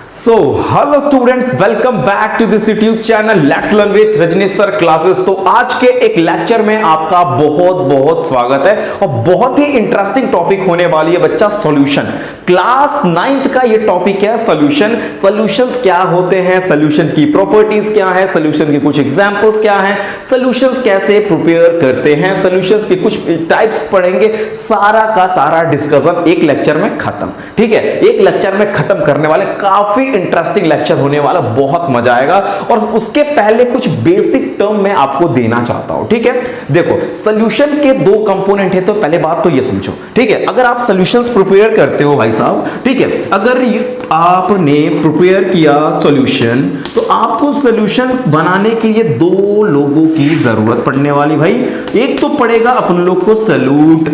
Hello students, welcome back to this YouTube channel let's learn with Rajnish sir classes. तो आज के एक lecture में आपका बहुत बहुत स्वागत है और बहुत ही इंटरेस्टिंग टॉपिक होने वाली है बच्चा, सॉल्यूशन। क्लास 9th का ये टॉपिक है सॉल्यूशन। सॉल्यूशंस क्या होते हैं, सॉल्यूशन की प्रॉपर्टीज क्या है, सॉल्यूशन के कुछ एग्जांपल्स क्या हैं, सॉल्यूशंस कैसे प्रिपेयर करते हैं, सॉल्यूशंस के कुछ टाइप्स पढ़ेंगे। सारा का सारा डिस्कशन एक लेक्चर में खत्म। ठीक है, एक लेक्चर में खत्म करने वाले, काफी इंटरेस्टिंग लेक्चर होने वाला, बहुत मजा आएगा। और उसके पहले कुछ बेसिक टर्म मैं आपको देना चाहता हूं। ठीक है, देखो सॉल्यूशन के दो कंपोनेंट है, तो पहले बात तो ये समझो। ठीक है, अगर आप सॉल्यूशंस प्रिपेयर करते हो भाई साहब, ठीक है, अगर आपने प्रिपेयर किया सॉल्यूशन, तो आपको सॉल्यूशन बनाने के लिए दो लोगों की जरूरत पड़ने वाली भाई। एक तो पड़ेगा अपन लोग को सॉल्यूट,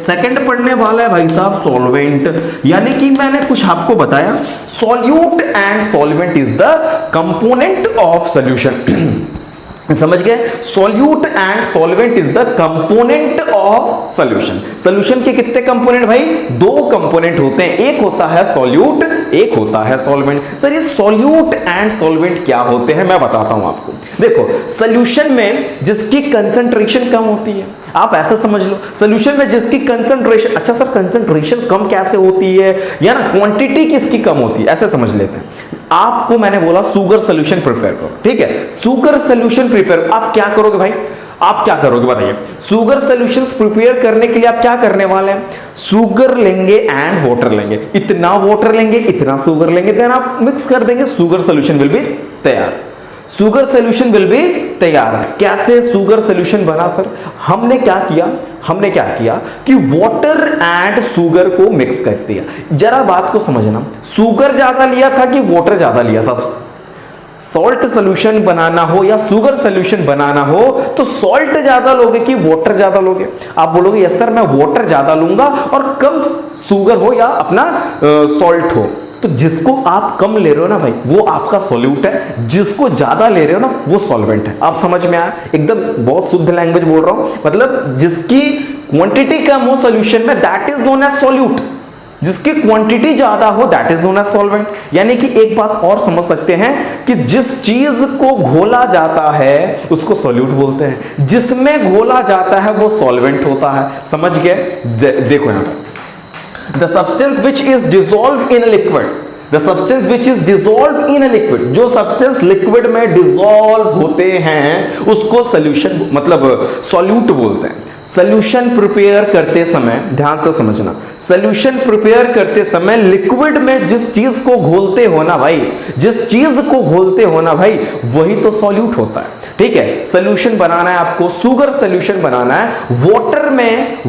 सेकंड पढ़ने वाला है भाई साहब सॉल्वेंट। यानी कि मैंने कुछ आपको बताया, solute and solvent is the component of solution. समझ गए? Solute and solvent is the component of solution. Solution के कितने कंपोनेंट भाई? दो कंपोनेंट होते हैं, एक होता है सॉल्यूट, एक होता है सॉल्वेंट। सर ये सॉल्यूट एंड सॉल्वेंट क्या होते हैं, मैं बताता हूं आपको। देखो सॉल्यूशन में जिसकी कंसंट्रेशन कम होती है, आप ऐसा समझ लो, सॉल्यूशन में जिसकी कंसंट्रेशन, अच्छा सर कंसंट्रेशन कम कैसे होती है, या ना क्वांटिटी किसकी कम होती है, ऐसे समझ लेते हैं। आपको मैंने बोला शुगर सॉल्यूशन प्रिपेयर करो। ठीक है, शुगर सॉल्यूशन प्रिपेयर, आप क्या करोगे भाई? आप क्या करोगे बताइए? शुगर सॉल्यूशंस प्रिपेयर करने के लिए आप क्या करने वाले हैं? शुगर लेंगे एंड वाटर लेंगे, इतना वाटर लेंगे, इतना शुगर लेंगे, देन आप मिक्स कर देंगे, शुगर सॉल्यूशन विल बी तैयार। शुगर सॉल्यूशन विल बी तैयार। कैसे शुगर सॉल्यूशन बना सर? हमने क्या किया कि वाटर एंड शुगर को मिक्स कर दिया। जरा बात को समझना, शुगर ज्यादा लिया था कि वाटर ज्यादा लिया था? सॉल्ट सॉल्यूशन बनाना हो या शुगर सॉल्यूशन बनाना हो तो सॉल्ट ज्यादा लोगे कि वाटर ज्यादा लोगे? आप बोलोगे यस सर मैं वाटर ज्यादा लूंगा और कम शुगर हो या अपना सॉल्ट हो। तो जिसको आप कम ले रहे हो ना भाई, वो आपका सॉल्यूट है, जिसको ज्यादा ले रहे हो ना वो सॉल्वेंट है। आप समझ में आया? एकदम बहुत शुद्ध लैंग्वेज बोल रहा हूं, मतलब जिसकी क्वांटिटी कम हो सॉल्यूशन में, that is known as solute. जिसकी क्वांटिटी ज्यादा हो that is known as solvent. यानी कि एक बात और समझ सकते हैं कि जिस चीज को घोला जाता है उसको सॉल्यूट बोलते हैं, जिसमें घोला जाता है वो सॉल्वेंट होता है। समझ गए? देखो यहां पर, the substance which is dissolved in a liquid, the substance which is dissolved in a liquid, जो सब्सटेंस लिक्विड में डिसॉल्व होते हैं उसको सॉल्यूशन मतलब सॉल्यूट बोलते हैं। सॉल्यूशन प्रिपेयर करते समय ध्यान से समझना, सॉल्यूशन प्रिपेयर करते समय लिक्विड में जिस चीज को घोलते हो ना भाई, जिस चीज को घोलते हो ना भाई, वही तो सॉल्यूट होता है। ठीक है, सॉल्यूशन बनाना है आपको, शुगर सॉल्यूशन बनाना है।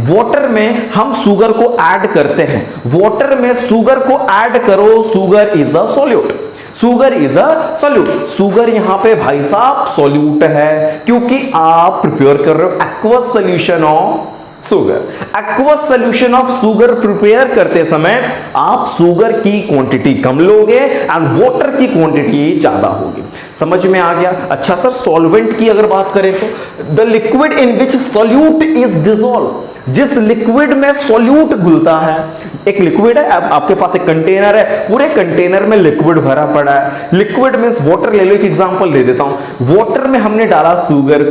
वाटर में हम शुगर को ऐड करते हैं, वाटर में शुगर को ऐड करो, sugar is a solute, sugar is a solute. Sugar यहां पे भाई साहब सॉल्यूट है, क्योंकि आप प्रिपेयर कर रहे हो aqueous solution of sugar. Aqueous solution of sugar prepare करते समय आप शुगर की क्वांटिटी कम लोगे एंड वाटर की क्वांटिटी ज्यादा होगी। समझ में आ गया? अच्छा सर सॉल्वेंट की अगर बात करें तो the liquid in which solute is dissolve, जिस लिक्विड में सॉल्यूट घुलता है। एक लिक्विड है, आपके पास एक कंटेनर है, पूरे कंटेनर में लिक्विड भरा पड़ा है। लिक्विड मींस वाटर ले लो, एक एग्जांपल दे देता हूं। वाटर में हमने डाला शुगर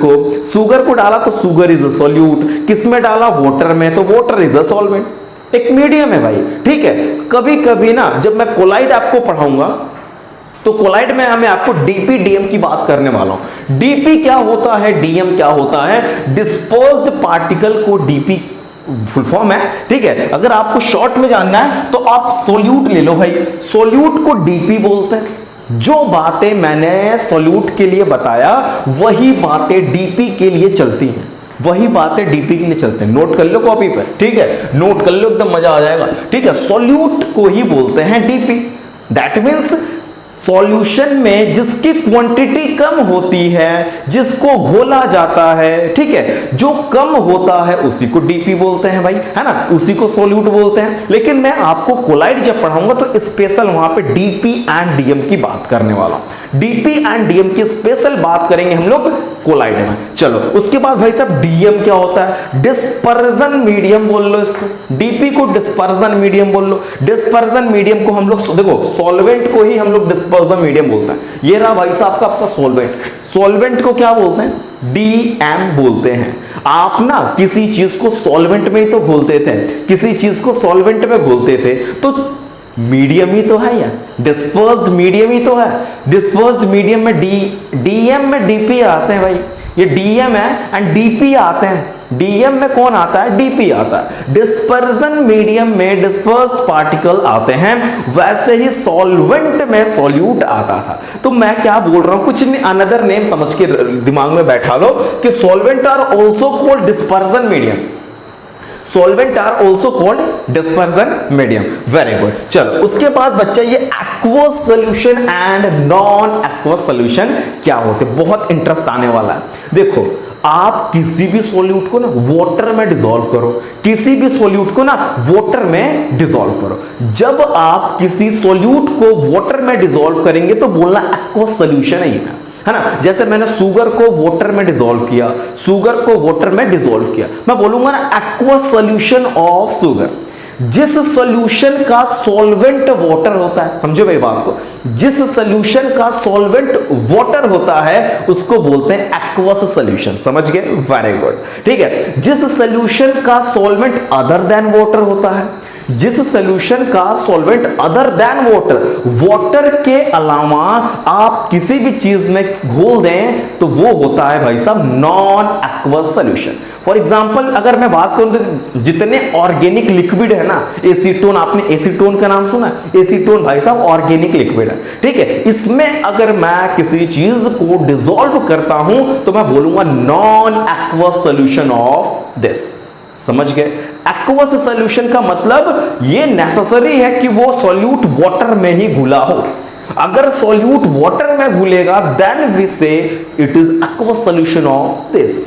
को डाला तो शुगर इज अ सॉल्यूट। किस में डाला? वाटर में, तो वाटर इज अ सॉल्वेंट। एक मीडियम है भाई। ठीक है, कभी कभी ना जब मैं कोलाइड आपको पढ़ाऊंगा तो कोलाइड में मैं आपको डीपी डीएम की बात करने वाला हूं। डीपी क्या होता है, डीएम क्या होता है? डिस्पर्स्ड पार्टिकल को डीपी फुल फॉर्म है। ठीक है, अगर आपको शॉर्ट में जानना है तो आप सॉल्यूट ले लो भाई, सॉल्यूट को डीपी बोलते हैं। जो बातें मैंने सॉल्यूट के लिए बताया वही बातें डीपी के लिए चलती हैं, वही बातें डीपी के लिए चलते हैं। नोट कर लो कॉपी पर। ठीक है, नोट कर लो, एकदम मजा आ जाएगा। ठीक है, सॉल्यूट को ही बोलते हैं डीपी। दैट मींस सॉल्यूशन में जिसकी क्वांटिटी कम होती है, जिसको घोला जाता है, ठीक है, जो कम होता है उसी को डीपी बोलते हैं भाई, है ना, उसी को सॉल्यूट बोलते हैं। लेकिन मैं आपको कोलाइड जब पढ़ाऊंगा तो स्पेशल वहां पे डीपी एंड डीएम की बात करने वाला हूं। डीपी एंड डीएम की स्पेशल बात करेंगे हम लोग कोलाइड में। चलो उसके बाद भाई साहब डीएम क्या होता है? डिस्पर्जन मीडियम बोल लो इसको, डीपी को डिस्पर्जन मीडियम बोल लो। डिस्पर्जन मीडियम को हम लोग देखो सॉल्वेंट को ही हम लोग डिस्पर्जन मीडियम बोलते हैं। ये रहा भाई साहब का आपका सॉल्वेंट। सॉल्वेंट को क्या बोलते हैं? डीएम बोलते हैं। आप ना किसी चीज को सॉल्वेंट में ही तो घोलते थे, किसी चीज को सॉल्वेंट में घोलते थे तो मीडियम ही तो है, या डिस्पर्स्ड मीडियम ही तो है। डिस्पर्स्ड मीडियम में डीएम में डीपी आते हैं भाई, ये डीएम है एंड डीपी आते हैं। डीएम में कौन आता है? डीपी आता है। डिस्पर्जन मीडियम में डिस्पर्स्ड पार्टिकल आते हैं, वैसे ही सॉल्वेंट में सॉल्यूट आता था। तो मैं क्या बोल रहा हूं, कुछ नहीं, अनदर नेम समझ के दिमाग में बैठा लो कि solvent are also called dispersion medium. Solvent are also called dispersion medium. Very good. चलो उसके बाद बच्चा ये aqueous solution and non aqueous solution क्या होते, बहुत इंटरेस्ट आने वाला है। देखो आप किसी भी सॉल्यूट को ना वाटर में डिसॉल्व करो, किसी भी सॉल्यूट को ना वाटर में डिसॉल्व करो। जब आप किसी सॉल्यूट को वाटर में डिसॉल्व करेंगे तो बोलना एक्वस सोल्यूशन है ना। जैसे मैंने शुगर को वाटर में डिसॉल्व किया, शुगर को वाटर में डिसॉल्व किया, मैं बोलूंगा ना एक्वस सॉल्यूशन ऑफ शुगर। जिस सॉल्यूशन का सॉल्वेंट वाटर होता है, समझो मेरी बात को, जिस सॉल्यूशन का सॉल्वेंट वाटर होता है उसको बोलते हैं एक्वस सॉल्यूशन। समझ गए? Very good. ठीक है। जिस सॉल्यूशन का सॉल्वेंट अदर देन वाटर होता है, जिस सॉल्यूशन का solvent other than water, water के अलावा आप किसी भी चीज में घोल दें तो वो होता है भाई साहब non aqueous solution. For example अगर मैं बात करूं तो जितने ऑर्गेनिक लिक्विड है ना, एसीटोन, आपने एसीटोन का नाम सुना? एसीटोन भाई साहब ऑर्गेनिक लिक्विड है। ठीक है। इसमें अगर मैं किसी चीज को डिसॉल्व करता हूं तो मैं बोलूंगा non aqueous solution of this. समझ गए? एक्वस सॉल्यूशन का मतलब ये नेसेसरी है कि वो सॉल्यूट वाटर में ही घुला हो। अगर सॉल्यूट वाटर में घुलेगा देन वी से it is aqueous solution of this.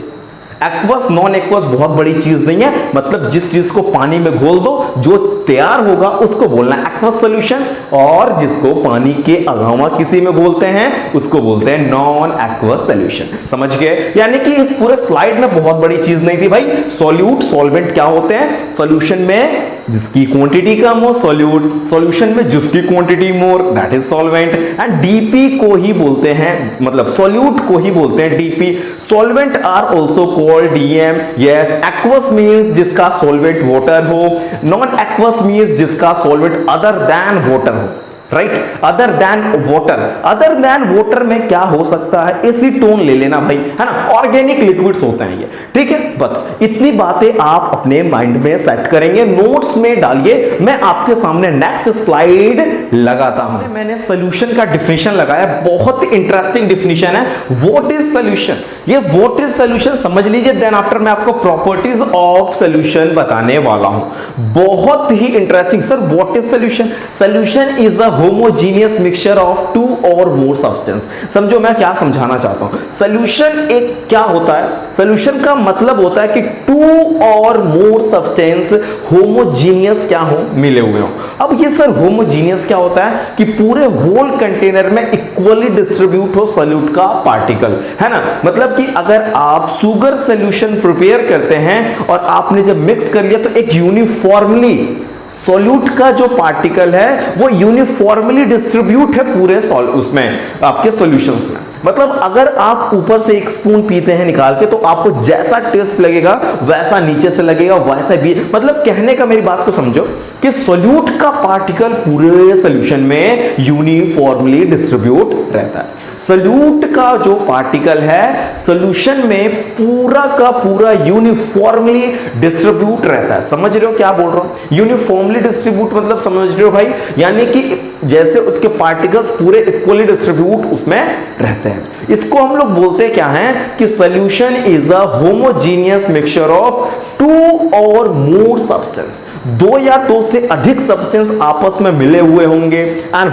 Aqueous non aqueous बहुत बड़ी चीज नहीं है, मतलब जिस चीज को पानी में घोल दो जो तैयार होगा उसको बोलना एक्वस सॉल्यूशन, और जिसको पानी के अलावा किसी में घोलते हैं उसको बोलते हैं नॉन एक्वस सॉल्यूशन। समझ गए? यानी कि इस पूरे स्लाइड में बहुत बड़ी चीज नहीं थी भाई। सॉल्यूट सॉल्वेंट क्या होते हैं? सॉल्यूशन में जिसकी क्वांटिटी कम हो सॉल्यूट, सॉल्यूशन में जिसकी quantity more that is solvent, and DP को ही बोलते हैं, मतलब सॉल्यूट को ही बोलते हैं DP. Solvent are also called DM. Yes, aqueous means जिसका सॉल्वेंट वाटर हो, नॉन एक्वस मींस जिसका सॉल्वेंट अदर देन वाटर हो। Right? Other than water, other than water में क्या हो सकता है? एसीटोन ले लेना भाई, है ना, ऑर्गेनिक लिक्विड्स होते हैं ये। ठीक है, बस इतनी बातें आप अपने माइंड में सेट करेंगे, नोट्स में डालिए। मैं आपके सामने नेक्स्ट स्लाइड लगाता हूं। मैंने सॉल्यूशन का डिफिनेशन लगाया, बहुत इंटरेस्टिंग डिफिनेशन है। What is solution? ये व्हाट इज सॉल्यूशन समझ लीजिए, देन आफ्टर मैं आपको प्रॉपर्टीज ऑफ सॉल्यूशन बताने वाला हूं। बहुत ही interesting. Sir what is solution? Solution is a homogeneous mixture of two और मोर सब्सटेंस। समझो मैं क्या समझाना चाहता हूं। सॉल्यूशन एक क्या होता है? सॉल्यूशन का मतलब होता है कि टू और मोर सब्सटेंस होमोजीनियस क्या हो, मिले हुए हो। अब ये सर होमोजीनियस क्या होता है? कि पूरे होल कंटेनर में इक्वली डिस्ट्रीब्यूट हो सॉल्यूट का पार्टिकल, है ना। मतलब कि अगर आप शुगर सॉल्यूशन प्रिपेयर करते हैं और आपने जब मिक्स कर लिया तो एक यूनिफॉर्मली सॉल्यूट का जो पार्टिकल है वो यूनिफॉर्मली डिस्ट्रीब्यूट है पूरे उसमें आपके सॉल्यूशंस में। मतलब अगर आप ऊपर से एक स्पून पीते हैं निकाल के तो आपको जैसा टेस्ट लगेगा वैसा नीचे से लगेगा, वैसा भी। मतलब कहने का मेरी बात को समझो कि सॉल्यूट का पार्टिकल पूरे सॉल्यूशन में यूनिफॉर्मली डिस्ट्रीब्यूट रहता है। सॉल्यूट का जो पार्टिकल है सॉल्यूशन में पूरा का पूरा यूनिफॉर्मली डिस्ट्रीब्यूट रहता है। समझ रहे हो क्या बोल रहा हूं? यूनिफॉर्मली डिस्ट्रीब्यूट मतलब समझ रहे हो भाई? यानी कि जैसे उसके पार्टिकल्स पूरे इक्वली डिस्ट्रीब्यूट उसमें रहते हैं। इसको हम लोग बोलते हैं क्या है कि solution is a homogeneous mixture of two और मोर सब्सटेंस। दो या दो से अधिक सब्सटेंस आपस में मिले हुए होंगे। एंड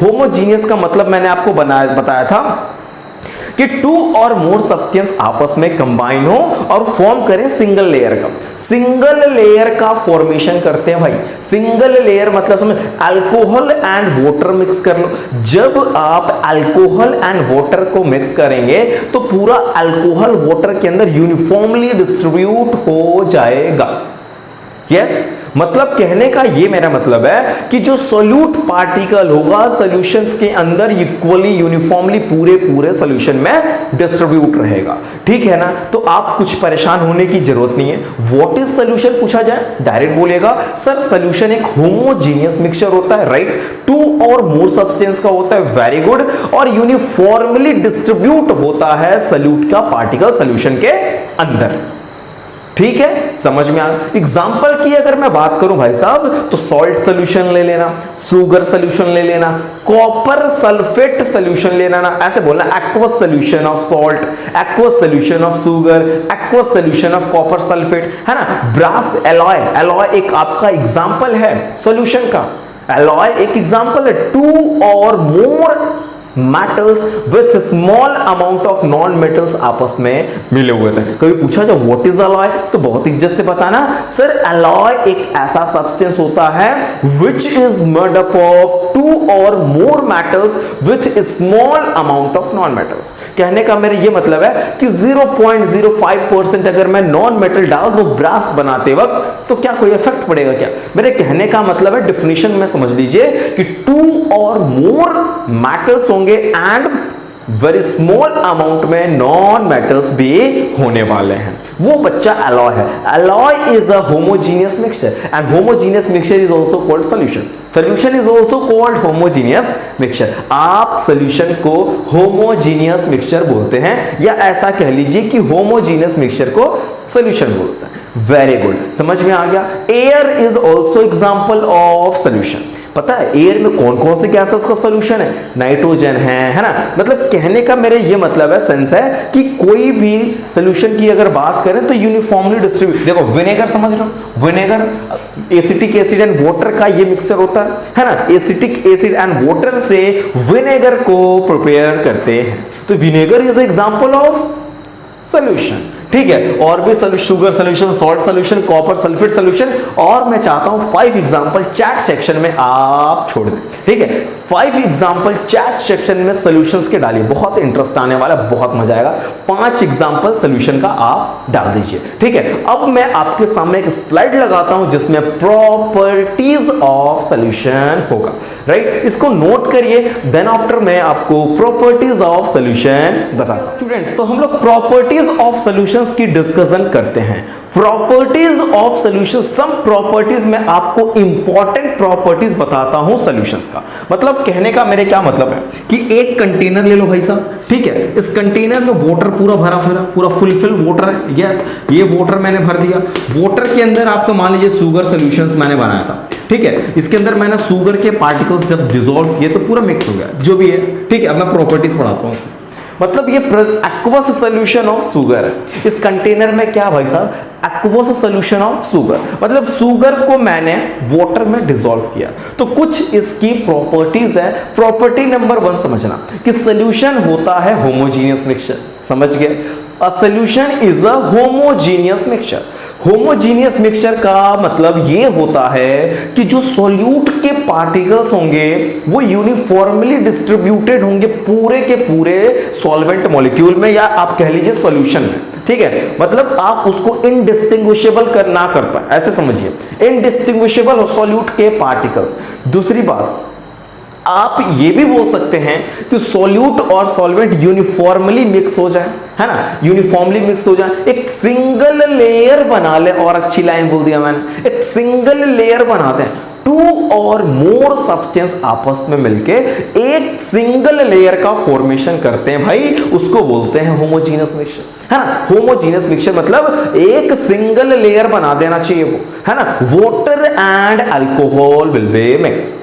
होमोजीनियस का मतलब मैंने आपको बताया था कि टू और मोर सब्सटेंस आपस में कंबाइन हो और फॉर्म करें सिंगल लेयर का। सिंगल लेयर का फॉर्मेशन करते हैं भाई। सिंगल लेयर मतलब समझ, अल्कोहल एंड वाटर मिक्स कर लो। जब आप अल्कोहल एंड वाटर को मिक्स करेंगे तो पूरा अल्कोहल वाटर के अंदर यूनिफॉर्मली डिस्ट्रीब्यूट हो जाएगा। यस, मतलब कहने का ये मेरा मतलब है कि जो सोल्यूट पार्टिकल होगा सॉल्यूशंस के अंदर इक्वली यूनिफॉर्मली पूरे सॉल्यूशन में डिस्ट्रीब्यूट रहेगा। ठीक है ना? तो आप कुछ परेशान होने की जरूरत नहीं है। व्हाट इज सॉल्यूशन पूछा जाए, डायरेक्ट बोलिएगा सर सॉल्यूशन एक होमोजीनियस मिक्सचर होता है, राइट? टू और मोर सब्सटेंस का होता है, वेरी गुड। और यूनिफॉर्मली डिस्ट्रीब्यूट होता है सॉल्यूट का पार्टिकल सॉल्यूशन के अंदर। ठीक है, समझ में आ गया। एग्जाम्पल की अगर मैं बात करूं भाई साहब, तो सॉल्ट सोल्यूशन ले लेना, शुगर सोल्यूशन ले लेना, कॉपर सल्फेट सोल्यूशन लेना ना, ऐसे बोलना aqueous solution of salt, aqueous solution of sugar, aqueous solution of copper sulphate, है ना। ब्रास एलॉय, एलॉय एक आपका एग्जाम्पल है सोल्यूशन का। एलॉय एक एग्जाम्पल है। टू और मोर metals with small amount of non metals आपस में मिले हुए थे। कभी पूछा जाए व्हाट इज अलॉय, तो बहुत इज्जत से बताना सर अलॉय एक ऐसा सब्सटेंस होता है which is made up of two or more metals with small amount of non metals। कहने का मेरा ये मतलब है कि 0.05% अगर मैं नॉन मेटल डाल दूं ब्रास बनाते वक्त तो क्या कोई इफेक्ट पड़ेगा क्या? मेरे कहने का मतलब है, डिफिनेशन में समझ लीजिए कि टू और मोर metals and very small amount में नॉन मेटल्स भी होने वाले हैं, वो बच्चा अलॉय है। Alloy is a homogeneous mixture and homogeneous mixture is also called solution. Solution is also called homogeneous mixture. आप सॉल्यूशन को होमोजीनियस मिक्सचर बोलते हैं, या ऐसा कह लीजिए कि होमोजीनियस मिक्सचर को सॉल्यूशन बोलते हैं। वेरी गुड, समझ में आ गया। Air is also example of solution. पता है एयर में कौन कौन से गैसेस का सॉल्यूशन है? नाइट्रोजन है ना। मतलब कहने का मेरे ये मतलब है, सेंस है कि कोई भी सॉल्यूशन की अगर बात करें तो यूनिफॉर्मली डिस्ट्रीब्यूट। देखो विनेगर समझ रहे हो, vinegar acetic acid and water का ये मिक्सचर होता है ना। एसिटिक एसिड एंड वाटर से विनेगर को प्रिपेयर करते हैं, तो vinegar is example of solution. ठीक है, और भी sugar solution, salt solution, copper sulphate solution, और मैं चाहता हूं 5 एग्जांपल चैट सेक्शन में आप छोड़ दें। ठीक है, 5 एग्जांपल चैट सेक्शन में सॉल्यूशंस के डालिए, बहुत इंटरेस्ट आने वाला, बहुत मजा आएगा। 5 एग्जांपल सॉल्यूशन का आप डाल दीजिए। ठीक है, अब मैं आपके सामने एक स्लाइड लगाता हूं जिसमें प्रॉपर्टीज ऑफ सॉल्यूशन होगा, राइट? इसको नोट करिए, देन आफ्टर मैं आपको प्रॉपर्टीज ऑफ सॉल्यूशन बताता हूं। स्टूडेंट्स, तो हम लोग प्रॉपर्टीज ऑफ सॉल्यूशन की डिस्कशन करते हैं। Properties of solution, some properties में आपको इंपॉर्टेंट प्रॉपर्टीज बताता हूं सॉल्यूशंस का। मतलब कहने का मेरे क्या मतलब है कि एक कंटेनर ले लो भाई साहब, ठीक है, इस कंटेनर में वाटर पूरा भरा पूरा फुलफिल वाटर है। यस, ये वाटर मैंने भर दिया। वाटर के अंदर आपका मान लीजिए शुगर सॉल्यूशंस मैंने बनाया था, ठीक है। इसके अंदर मैंने शुगर के पार्टिकल्स जब डिसॉल्व किए तो पूरा मिक्स हो गया, जो भी है, ठीक है। अब मैं प्रॉपर्टीज पढ़ाता हूं। मतलब ये एक्वस सॉल्यूशन ऑफ शुगर है। इस कंटेनर में क्या भाई साहब, एक्वस सॉल्यूशन ऑफ शुगर, मतलब शुगर को मैंने वाटर में डिसॉल्व किया। तो कुछ इसकी प्रॉपर्टीज है। प्रॉपर्टी नंबर 1 समझना कि सॉल्यूशन होता है होमोजीनियस मिक्सचर। समझ गए? A solution is a homogeneous mixture. Homogeneous mixture का मतलब ये होता है कि जो सॉल्यूट के पार्टिकल्स होंगे वो यूनिफॉर्मली डिस्ट्रीब्यूटेड होंगे पूरे के पूरे सॉल्वेंट मॉलिक्यूल में, या आप कह लीजिए सॉल्यूशन में। ठीक है, मतलब आप उसको इनडिस्टिंग्विशेबल ना कर पाए, ऐसे समझिए, इनडिस्टिंग्विशेबल हो सॉल्यूट के पार्टिकल्स। दूसरी बात, आप ये भी बोल सकते हैं कि सॉल्यूट और सॉल्वेंट यूनिफॉर्मली मिक्स हो जाए, है ना, यूनिफॉर्मली मिक्स हो जाए, एक सिंगल लेयर बना ले। और अच्छी लाइन बोल दिया मैंने, एक सिंगल लेयर बनाते हैं। टू और मोर सब्सटेंस आपस में मिलके एक सिंगल लेयर का फॉर्मेशन करते हैं भाई, उसको बोलते हैं होमोजीनियस मिक्सचर, है ना। होमोजीनियस मिक्सचर मतलब एक सिंगल लेयर बना देना चाहिए वो, है ना। Water and alcohol will be mix,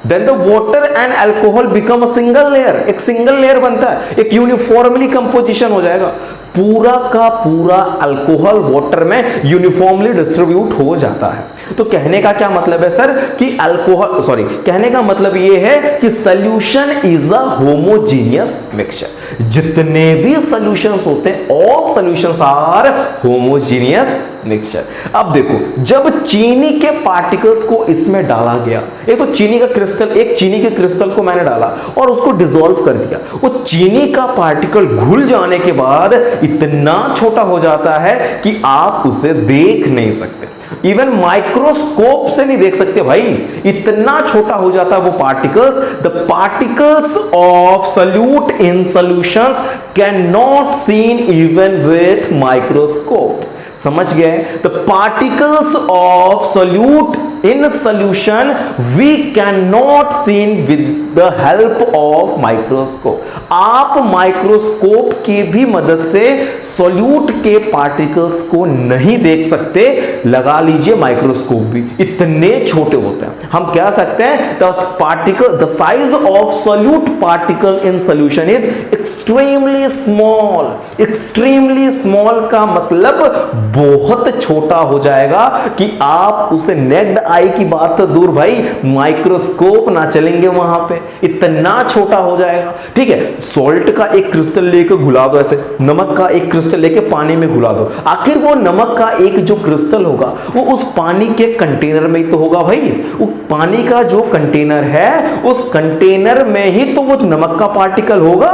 then the water and alcohol become a single layer, एक सिंगल लेयर बनता है, एक यूनिफॉर्मली कंपोजिशन हो जाएगा। पूरा का पूरा अल्कोहल वाटर में यूनिफॉर्मली डिस्ट्रीब्यूट हो जाता है। तो कहने का क्या मतलब है सर कि कहने का मतलब ये है कि solution is a homogeneous mixture. जितने भी सॉल्यूशंस होते हैं, all solutions are homogeneous mixture. अब देखो, जब चीनी के पार्टिकल्स को इसमें डाला गया, एक तो चीनी का क्रिस्टल, एक चीनी के क्रिस्टल को मैंने डाला और उसको डिसॉल्व कर दिया, वो चीनी का पार्टिकल घुल जाने के बाद इतना छोटा हो जाता है कि आप उसे देख नहीं सकते, इवन माइक्रोस्कोप से नहीं देख सकते भाई, इतना छोटा हो जाता है वो particles. The particles of solute in solutions can not seen even with microscope. समझ गए? The particles of solute in solution we can not seen with the help of microscope. आप माइक्रोस्कोप की भी मदद से सॉल्यूट के पार्टिकल्स को नहीं देख सकते। लगा लीजिए माइक्रोस्कोप भी, इतने छोटे होते हैं। हम कह सकते हैं the size of solute particle in solution is extremely small. Extremely small का मतलब बहुत छोटा हो जाएगा कि आप उसे नेक्ड आई की बात तो दूर भाई, माइक्रोस्कोप ना चलेंगे वहां पे, इतना छोटा हो जाएगा। ठीक है, सॉल्ट का एक क्रिस्टल लेके घुला दो, ऐसे नमक का एक क्रिस्टल लेके पानी में घुला दो, आखिर वो नमक का एक जो क्रिस्टल होगा वो उस पानी के कंटेनर में ही तो होगा भाई। वो पानी का जो कंटेनर है, उस कंटेनर में ही तो वो नमक का पार्टिकल होगा।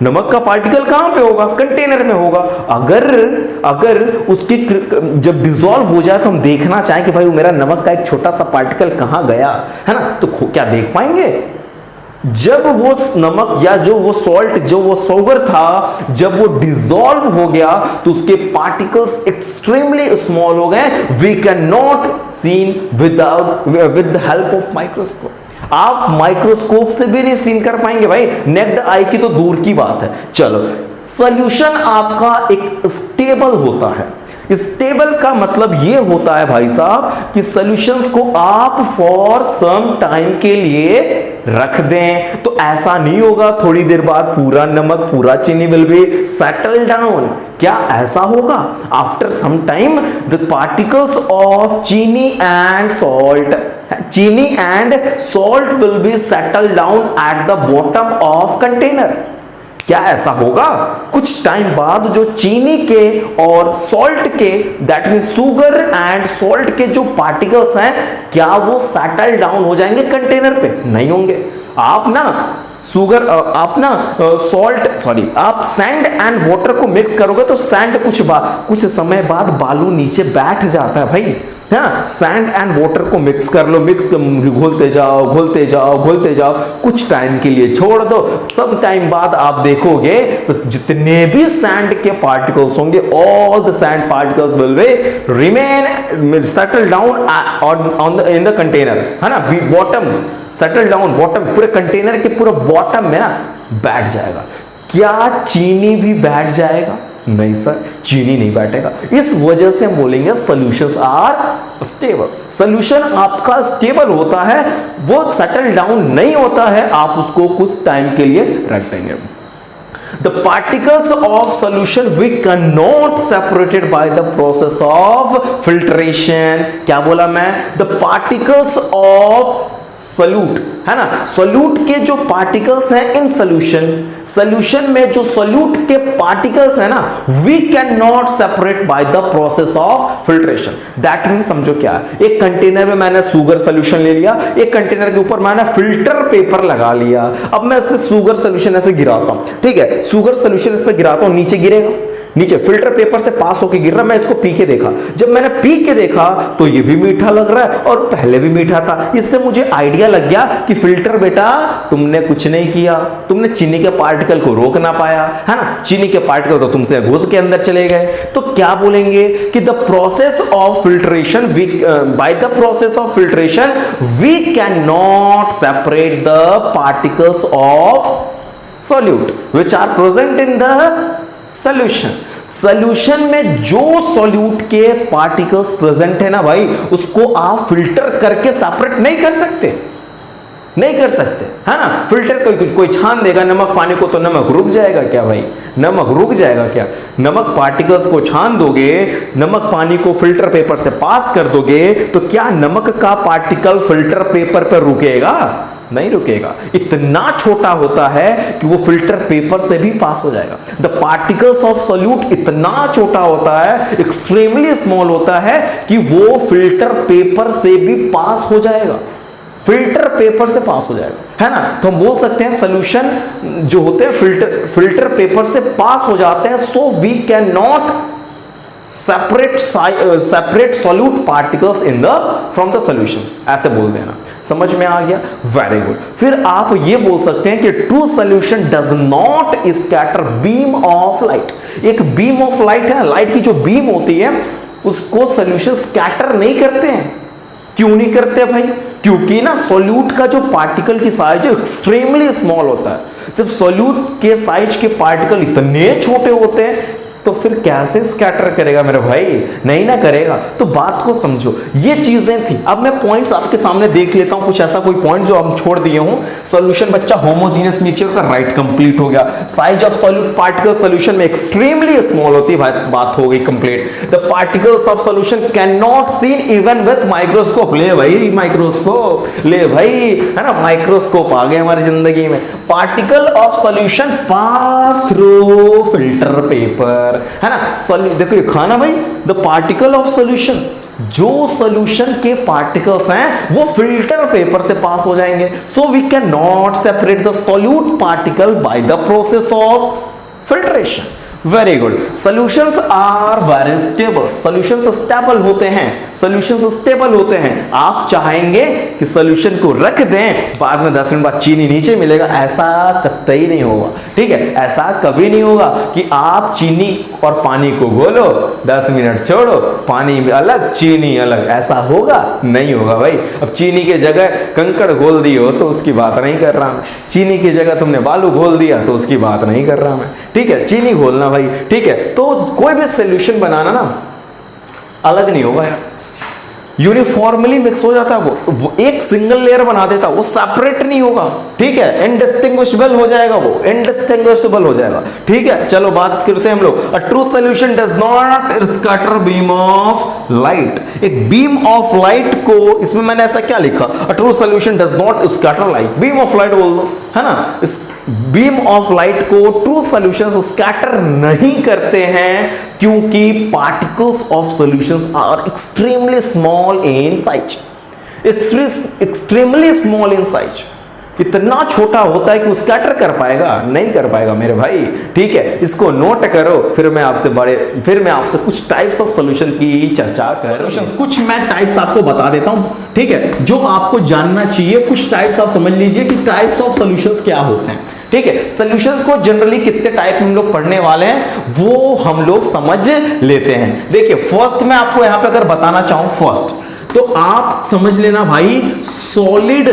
नमक का पार्टिकल कहां पे होगा? कंटेनर में होगा। अगर उसकी जब डिसॉल्व हो जाए तो हम देखना चाहें कि भाई वो मेरा नमक का एक छोटा सा पार्टिकल कहां गया है ना, तो क्या देख पाएंगे? जब वो नमक या जो वो सॉल्ट, जो वो शुगर था, जब वो डिसॉल्व हो गया तो उसके पार्टिकल्स एक्सट्रीमली स्मॉल हो गए। We can not seen with the help of microscope. आप माइक्रोस्कोप से भी नहीं सीन कर पाएंगे भाई, नेक्ड आई की तो दूर की बात है। चलो, सॉल्यूशन आपका एक स्टेबल होता है। स्टेबल का मतलब ये होता है भाई साहब कि सॉल्यूशंस को आप फॉर सम टाइम के लिए रख दें तो ऐसा नहीं होगा थोड़ी देर बाद पूरा नमक, पूरा चीनी विल बी सेटल डाउन। क्या ऐसा होगा? After some time the particles of chini and salt will be settle down at the bottom of container. क्या ऐसा होगा? कुछ टाइम बाद जो चीनी के और सॉल्ट के, that mean sugar and salt के जो पार्टिकल्स हैं, क्या वो सेटल डाउन हो जाएंगे कंटेनर पे? नहीं होंगे। आप सैंड एंड वाटर को मिक्स करोगे तो सैंड कुछ समय बाद बालू नीचे बैठ जाता है भाई, है ना। सैंड एंड वाटर को मिक्स कर लो, घोलते जाओ, कुछ टाइम के लिए छोड़ दो, सब टाइम बाद आप देखोगे तो जितने भी सैंड के पार्टिकल्स होंगे, all the sand particles will be remain settle down in the container, है ना। बॉटम सेटल डाउन, बॉटम पूरे कंटेनर के पूरे बॉटम में ना बैठ जाएगा। क्या चीनी भी बैठ जाएगा? नहीं सर, चीनी नहीं बैठेगा। इस वजह से हम बोलेंगे सॉल्यूशंस आर स्टेबल। सॉल्यूशन आपका स्टेबल होता है, वो सेटल डाउन नहीं होता है, आप उसको कुछ टाइम के लिए रख देंगे। The particles of solution we cannot separated by the process of filtration। क्या बोला मैं? The particles of सॉल्यूट, है ना, सॉल्यूट के जो पार्टिकल्स हैं इन सॉल्यूशन में जो सॉल्यूट के पार्टिकल्स हैं ना, we can not separate by the process of filtration. That mean समझो क्या है, एक कंटेनर में मैंने शुगर सॉल्यूशन ले लिया, एक कंटेनर के ऊपर मैंने फिल्टर पेपर लगा लिया, अब मैं इसमें शुगर सॉल्यूशन ऐसे गिराता हूं, ठीक है, शुगर सॉल्यूशन इस पर गिराता हूं, नीचे गिरेगा, नीचे फिल्टर पेपर से पास होकर गिर रहा। मैं इसको पी के देखा, जब मैंने पी के देखा तो ये भी मीठा लग रहा है और पहले भी मीठा था। इससे मुझे आइडिया लग गया कि फिल्टर बेटा तुमने कुछ नहीं किया, तुमने चीनी के पार्टिकल को रोक ना पाया, है ना, चीनी के पार्टिकल तो तुमसे घुस के अंदर चले गए। तो क्या बोलेंगे कि the process of filtration, by the process of filtration we can not separate the particles of solute which are present in the solution में जो सॉल्यूट के पार्टिकल्स प्रेजेंट है ना भाई, उसको आप फिल्टर करके सेपरेट नहीं कर सकते। नहीं कर सकते, है ना। फिल्टर कोई छान देगा नमक पानी को तो नमक रुक जाएगा क्या भाई? नमक रुक जाएगा क्या? नमक पार्टिकल्स को छान दोगे, नमक पानी को फिल्टर पेपर से पास कर दोगे, तो क्या नमक का पार्टिकल फिल्टर पेपर पर रुकेगा? नहीं रुकेगा। इतना छोटा होता है कि वो फिल्टर पेपर से भी पास हो जाएगा। द पार्टिकल्स ऑफ सोल्यूट इतना छोटा होता है, एक्सट्रीमली स्मॉल होता है कि वो फिल्टर पेपर से भी पास हो जाएगा, फिल्टर पेपर से पास हो जाएगा, है ना। तो हम बोल सकते हैं सोल्यूशन जो होते हैं फिल्टर पेपर से पास हो जाते हैं, so we can not separate solute particles in the from the solutions, ऐसे बोल देना। समझ में आ गया? Very good. फिर आप ये बोल सकते हैं कि true solution does not scatter beam of light. एक बीम ऑफ लाइट है, लाइट की जो बीम होती है उसको सॉल्यूशन स्कैटर नहीं करते हैं। क्यों नहीं करते भाई? क्योंकि ना सॉल्यूट का जो पार्टिकल की साइज है एक्सट्रीमली स्मॉल होता है। जब सॉल्यूट के साइज के पार्टिकल इतने छोटे होते हैं तो फिर कैसे स्कैटर करेगा मेरे भाई? नहीं ना करेगा। तो बात को समझो, ये चीजें थी। अब मैं पॉइंट्स आपके सामने देख लेता हूं, कुछ ऐसा कोई पॉइंट जो हम छोड़ दिए हूं। सॉल्यूशन बच्चा होमोजीनियस मिक्सचर का राइट कंप्लीट हो गया। Size of solute particle solution में एक्सट्रीमली स्मॉल होती है, बात हो गई complete. The particles of solution can not seen even with microscope. ले भाई माइक्रोस्कोप, ले भाई, है ना, माइक्रोस्कोप आ गए हमारी जिंदगी में। Particle of solution pass through filter paper, है ना। देखो ये खाना भाई, द पार्टिकल ऑफ सॉल्यूशन, जो सॉल्यूशन के पार्टिकल्स हैं वो फिल्टर पेपर से पास हो जाएंगे। So we can not separate the solute particle by the process of filtration. Very good. Solutions are very stable. Solutions stable होते हैं, सॉल्यूशंस स्टेबल होते हैं। आप चाहेंगे कि सॉल्यूशन को रख दें, बाद में 10 मिनट बाद चीनी नीचे मिलेगा, ऐसा कतई नहीं होगा, ठीक है। ऐसा कभी नहीं होगा कि आप चीनी और पानी को घोलो, 10 मिनट छोड़ो, पानी अलग चीनी अलग, ऐसा होगा? नहीं होगा भाई। अब चीनी की जगह कंकड़ घोल दिए हो तो उसकी बात नहीं कर रहा मैं, चीनी की जगह तुमने बालू घोल दिया तो उसकी बात नहीं कर रहा मैं, ठीक है। चीनी घोलना भाई, ठीक है। तो कोई भी सॉल्यूशन बनाना ना अलग नहीं होगा यार, यूनिफॉर्मली मिक्स हो जाता है। वो एक सिंगल लेयर बना देता, वो सेपरेट नहीं होगा, ठीक है। इनडिस्टिंग्विशेबल हो जाएगा, वो इनडिस्टिंग्विशेबल हो जाएगा, ठीक है। चलो बात करते हैं हम लोग। A true solution does not scatter beam of light. एक बीम ऑफ लाइट को, इसमें मैंने ऐसा क्या लिखा? A true solution does not scatter light. Beam of light बोल दो, है ना। इस बीम ऑफ लाइट को ट्रू सॉल्यूशंस स्कैटर नहीं करते हैं क्योंकि particles of solutions are extremely small in size, extremely small in size. इतना छोटा होता है कि स्कैटर कर पाएगा? नहीं कर पाएगा मेरे भाई, ठीक है। इसको नोट करो, फिर मैं आपसे कुछ टाइप्स ऑफ सॉल्यूशन की चर्चा करूं। कुछ मैं टाइप्स आपको बता देता हूं, ठीक है, जो आपको जानना चाहिए। कुछ टाइप्स आप समझ लीजिए कि टाइप्स ऑफ सॉल्यूशंस क्या होते हैं, ठीक है। सॉल्यूशंस को जनरली कितने टाइप हम लोग पढ़ने वाले हैं वो हम लोग समझ लेते हैं। देखिए फर्स्ट मैं आपको यहां पे अगर बताना चाहूं फर्स्ट, तो आप समझ लेना भाई सॉलिड,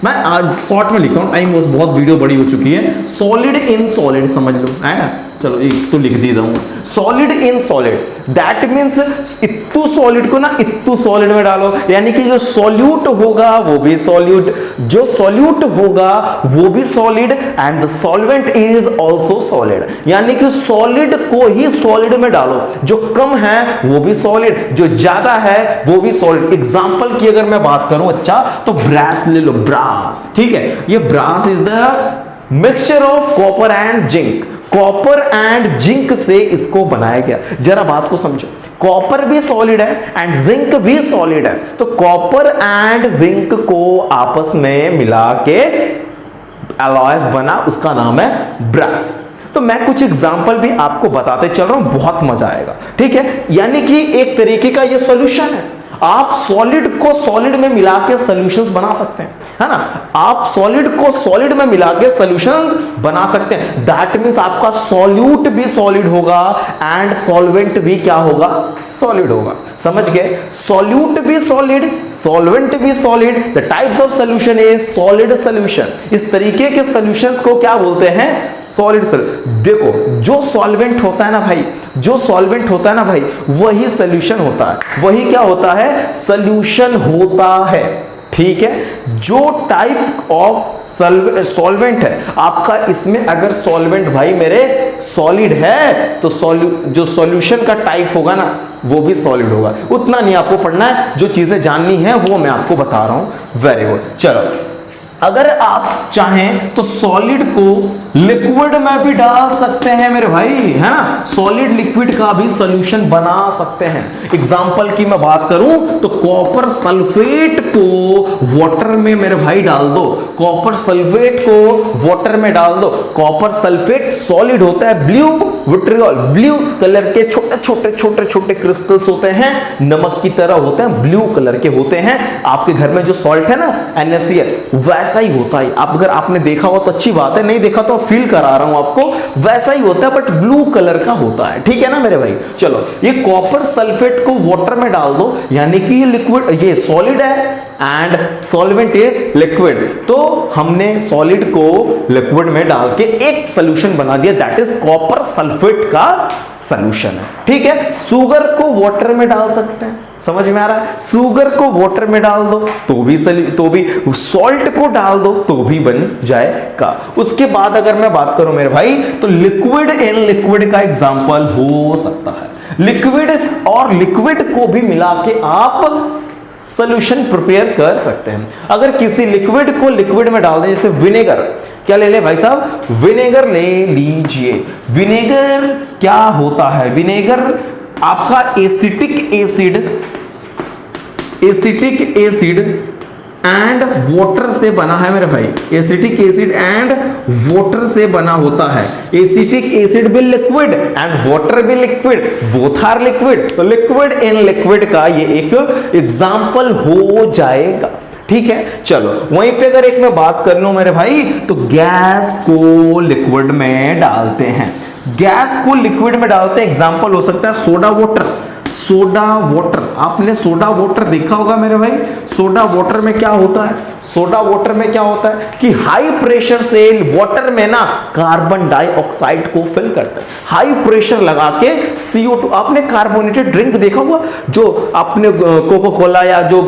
मैं आज शॉर्ट में लिखता हूं, टाइम बहुत वीडियो बड़ी हो चुकी है। सॉलिड इन सॉलिड समझ लो, है ना। चलो एक तो लिख देता हूं, solid in solid, that means इत्तू सॉलिड को ना इत्तू सॉलिड में डालो, यानी कि जो सॉल्यूट होगा वो भी सॉल्यूट, जो सॉल्यूट होगा वो भी solid, and the solvent is also solid, यानी कि सॉलिड को ही सॉलिड में डालो। जो कम है वो भी सॉलिड, जो ज्यादा है वो भी सॉलिड। एग्जांपल की अगर मैं बात करूं अच्छा, तो ब्रास ले लो, ब्रास, ठीक है। ये brass is the mixture of copper and zinc. Copper and zinc से इसको बनाया गया। जरा बात को समझो, कॉपर भी सॉलिड है एंड जिंक भी सॉलिड है, तो कॉपर एंड जिंक को आपस में मिला के अलॉयस बना, उसका नाम है ब्रास। तो मैं कुछ एग्जांपल भी आपको बताते चल रहा हूं, बहुत मजा आएगा, ठीक है। यानी कि एक तरीके का ये सॉल्यूशन है। आप सॉलिड को सॉलिड में मिला के सॉल्यूशंस बना सकते हैं, है ना। आप सॉलिड को सॉलिड में मिला के सॉल्यूशन बना सकते हैं। दैट मींस आपका सॉल्यूट भी सॉलिड होगा एंड सॉल्वेंट भी क्या होगा? सॉलिड होगा। समझ गए? सॉल्यूट भी सॉलिड, सॉल्वेंट भी solid. The types of solution is solid solution. इस तरीके के सॉल्यूशंस को क्या बोलते हैं? Solid solution. देखो जो सॉल्वेंट होता है ना भाई, जो सॉल्वेंट होता है ना भाई, वही सॉल्यूशन होता है। वही क्या होता है? सॉल्यूशन होता है, ठीक है। जो टाइप ऑफ सॉल्वेंट है आपका, इसमें अगर सॉल्वेंट भाई मेरे सॉलिड है तो जो सॉल्यूशन का टाइप होगा ना वो भी सॉलिड होगा। उतना नहीं आपको पढ़ना है, जो चीजें जाननी है वो मैं आपको बता रहा हूं। Very good. चलो, अगर आप चाहें तो सॉलिड को लिक्विड में भी डाल सकते हैं मेरे भाई, है ना। सॉलिड लिक्विड का भी सॉल्यूशन बना सकते हैं। एग्जांपल की मैं बात करूं तो कॉपर सल्फेट को वाटर में मेरे भाई डाल दो, कॉपर सल्फेट को वाटर में डाल दो। कॉपर सल्फेट सॉलिड होता है, ब्लू विट्रियोल, ब्लू कलर के छोटे छोटे छोटे छोटे क्रिस्टल्स होते हैं, नमक की तरह होते हैं, ब्लू कलर के होते हैं। आपके घर में जो सॉल्ट है ना NaCl, वैसा ही होता है। आप अगर आपने देखा हो तो अच्छी बात है, नहीं देखा तो फील करा रहा हूं आपको, वैसा ही होता है बट ब्लू कलर का होता है, ठीक है ना मेरे भाई। चलो, ये कॉपर सल्फेट को वाटर में डाल दो, यानी कि ये लिक्विड, ये सॉलिड है एंड सॉल्वेंट इज लिक्विड। तो हमने सॉलिड को लिक्विड में डाल के एक सॉल्यूशन बना दिया, दैट इज कॉपर सल्फेट का सॉल्यूशन है, ठीक है। शुगर को वाटर में डाल सकते हैं, समझ में आ रहा है। शुगर को वाटर में डाल दो तो भी सॉल्ट को डाल दो तो भी बन जाएगा। उसके बाद अगर मैं बात करूं मेरे भाई तो लिक्विड इन लिक्विड का एग्जांपल हो सकता है। लिक्विड और लिक्विड को भी मिला के आप सॉल्यूशन प्रिपेयर कर सकते हैं। अगर किसी लिक्विड को लिक्विड में डाल दें, जैसे विनेगर, क्या ले ले भाई साहब, विनेगर ले लीजिए। विनेगर क्या होता है, विनेगर आपका एसिटिक एसिड एंड वाटर से बना है मेरे भाई। एसिटिक एसिड एंड वाटर से बना होता है। एसिटिक एसिड भी लिक्विड एंड वाटर भी लिक्विड, बोथ आर लिक्विड। तो लिक्विड इन लिक्विड का ये एक एग्जांपल हो जाएगा, ठीक है। चलो, वहीं पे अगर एक मैं बात कर लूं मेरे भाई तो गैस को लिक्विड में डालते हैं, गैस को लिक्विड में डालते हैं। एग्जांपल हो सकता है सोडा वाटर। सोडा वाटर, आपने सोडा वाटर देखा होगा मेरे भाई। सोडा वाटर में क्या होता है, सोडा वाटर में क्या होता है कि हाई प्रेशर से वाटर में ना कार्बन डाइऑक्साइड को फिल करता है। हाई प्रेशर लगा के CO2, आपने कार्बोनेटेड ड्रिंक देखा होगा, जो आपने कोको कोला या जो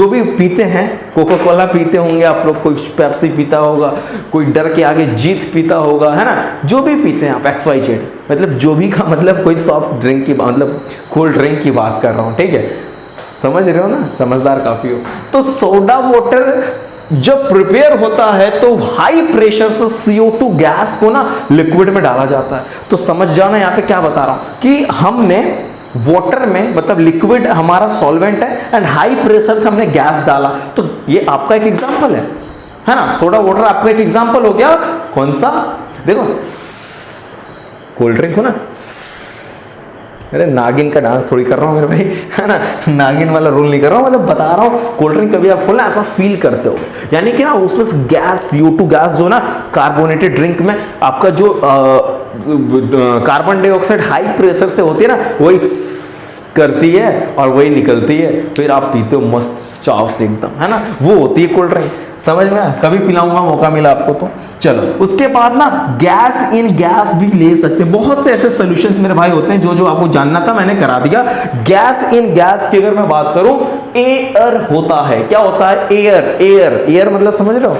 भी पीते हैं, कोको कोला पीते होंगे आप लोग, कोई पेप्सी पीता होगा, कोई डर के आगे जीत पीता होगा, है ना। जो भी पीते हैं आप XYZ, मतलब जो भी का मतलब कोई सॉफ्ट ड्रिंक की, मतलब कोल्ड ड्रिंक की बात कर रहा हूं, ठीक है। समझ रहे हो ना, समझदार काफी हो। तो सोडा वाटर जब प्रिपेयर होता है तो हाई प्रेशर से CO2 गैस को ना लिक्विड में डाला जाता है। तो समझ जाना यहाँ पे क्या बता रहा हूं कि हमने वाटर में, मतलब लिक्विड हमारा सॉल्वेंट है एंड हाई प्रेशर से हमने गैस डाला, तो ये आपका एक एग्जांपल है ना। सोडा वाटर आपका एक एग्जांपल हो गया। कौन सा, देखो कोल्ड ड्रिंक हो ना, अरे नागिन का डांस थोड़ी कर रहा हूँ मेरे भाई, है ना, नागिन वाला रोल नहीं कर रहा हूँ, मतलब बता रहा हूँ। कोल्ड ड्रिंक कभी आप खोलना ऐसा फील करते हो, यानी कि ना उसमें गैस, CO2 गैस जो ना कार्बोनेटेड ड्रिंक में आपका जो कार्बन डाइऑक्साइड हाई प्रेशर से होती है ना, वही करती है और वही निकलती है, फिर आप पीते हो मस्त चाव से एकदम, है ना। वो होती है कोल्ड ड्रिंक। समझ में आया, कभी पिलाऊंगा, मौका मिला आपको तो। चलो, उसके बाद ना गैस इन गैस भी ले सकते हैं। बहुत से ऐसे सॉल्यूशंस मेरे भाई होते हैं जो आपको जानना था मैंने करा दिया। गैस इन गैस की अगर मैं बात करूं, एयर होता है। क्या होता है, एयर मतलब समझ रहे हो,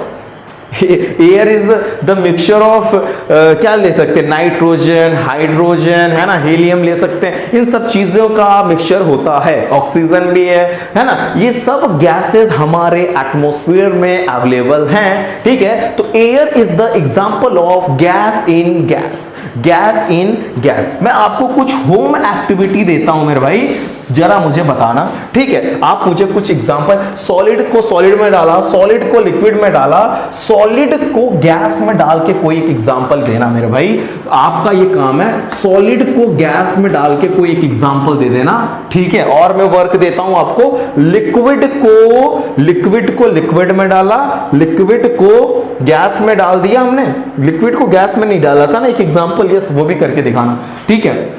air is the mixture of क्या ले सकते हैं, नाइट्रोजन, हाइड्रोजन, है ना, हीलियम ले सकते हैं। इन सब चीजों का मिक्सचर होता है, ऑक्सीजन भी है ना। ये सब गैसेस हमारे एटमॉस्फेयर में अवेलेबल हैं, ठीक है। तो air is the example of gas in gas, gas in gas. मैं आपको कुछ होम एक्टिविटी देता हूं मेरे भाई, जरा मुझे बताना, ठीक है। आप मुझे कुछ एग्जांपल, सॉलिड को सॉलिड में डाला, सॉलिड को लिक्विड में डाला, सॉलिड को गैस में डाल के कोई एक एग्जांपल देना मेरे भाई। आपका ये काम है, सॉलिड को गैस में डाल के कोई एक एग्जांपल दे देना, ठीक है। और मैं वर्क देता हूं आपको, लिक्विड को लिक्विड में डाला, लिक्विड को गैस में डाल दिया हमने, लिक्विड को गैस में नहीं डाला था ना, एक एग्जांपल, यस, वो भी करके दिखाना, ठीक है।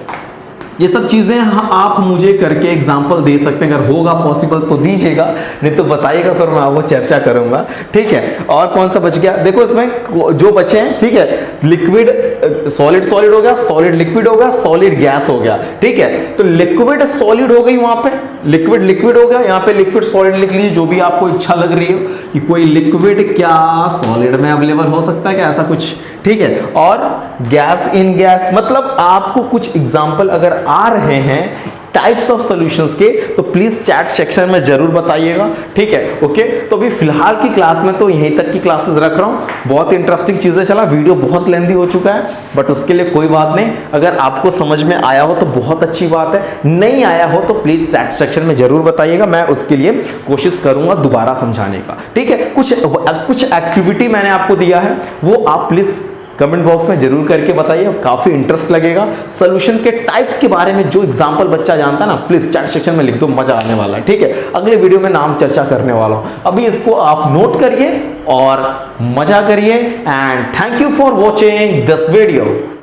ये सब चीजें आप मुझे करके एग्जांपल दे सकते हैं, अगर होगा पॉसिबल तो दीजिएगा, नहीं तो बताइएगा, फिर मैं आपको चर्चा करूंगा, ठीक है। और कौन सा बच गया, देखो इसमें जो बचे हैं, ठीक है, लिक्विड सॉलिड सॉलिड हो गया, सॉलिड लिक्विड हो गया, सॉलिड गैस हो गया, ठीक है। तो लिक्विड सॉलिड हो गई, वहां पे लिक्विड लिक्विड हो गया, यहां पे लिक्विड सॉलिड लिख लीजिए, जो भी आपको इच्छा लग रही हो कि कोई लिक्विड क्या सॉलिड में अवेलेबल हो सकता है क्या, ऐसा कुछ, ठीक है। और गैस इन गैस, मतलब आपको कुछ एग्जांपल अगर आ रहे हैं टाइप्स ऑफ सॉल्यूशंस के, तो प्लीज चैट सेक्शन में जरूर बताइएगा, ठीक है। ओके, तो अभी फिलहाल की क्लास में तो यहीं तक की क्लासेस रख रहा हूं। बहुत इंटरेस्टिंग चीजें चला, वीडियो बहुत लेंथी हो चुका है, बट उसके लिए कोई बात नहीं। अगर आपको समझ में आया हो तो बहुत अच्छी बात है, नहीं आया हो तो प्लीज चैट सेक्शन में जरूर बताइएगा, मैं उसके लिए कोशिश करूंगा दोबारा समझाने का, ठीक है। कुछ एक्टिविटी मैंने आपको दिया है, वो आप प्लीज कमेंट बॉक्स में जरूर करके बताइए, काफी इंटरेस्ट लगेगा। सॉल्यूशन के टाइप्स के बारे में जो एग्जांपल बच्चा जानता है ना, प्लीज चैट सेक्शन में लिख दो, मजा आने वाला है, ठीक है। अगले वीडियो में नाम चर्चा करने वाला हूं, अभी इसको आप नोट करिए और मजा करिए। And thank you for watching this video.